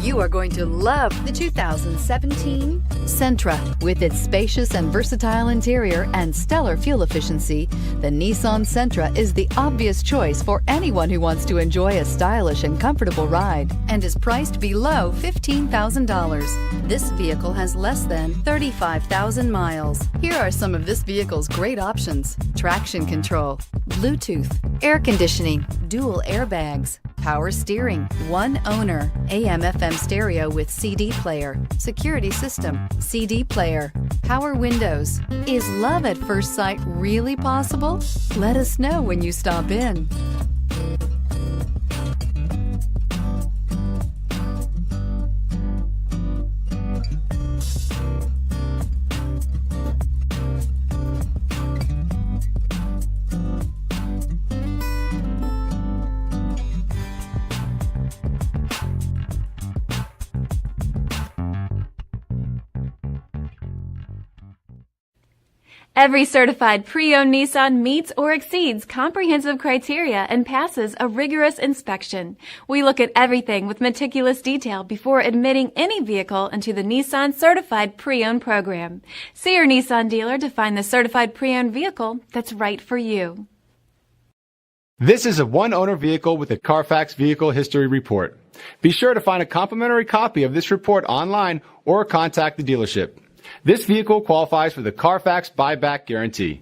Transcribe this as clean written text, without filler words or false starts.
You are going to love the 2017 Sentra. With its spacious and versatile interior and stellar fuel efficiency, the Nissan Sentra is the obvious choice for anyone who wants to enjoy a stylish and comfortable ride and is priced below $15,000. This vehicle has less than 35,000 miles. Here are some of this vehicle's great options: traction control, Bluetooth, air conditioning, dual airbags, power steering, one owner, AM/FM stereo with CD player, security system, CD player, power windows. Is love at first sight really possible? Let us know when you stop in. Every certified pre-owned Nissan meets or exceeds comprehensive criteria and passes a rigorous inspection. We look at everything with meticulous detail before admitting any vehicle into the Nissan Certified Pre-Owned program. See your Nissan dealer to find the certified pre-owned vehicle that's right for you. This is a one-owner vehicle with a CARFAX Vehicle History Report. Be sure to find a complimentary copy of this report online or contact the dealership. This vehicle qualifies for the CARFAX buyback guarantee.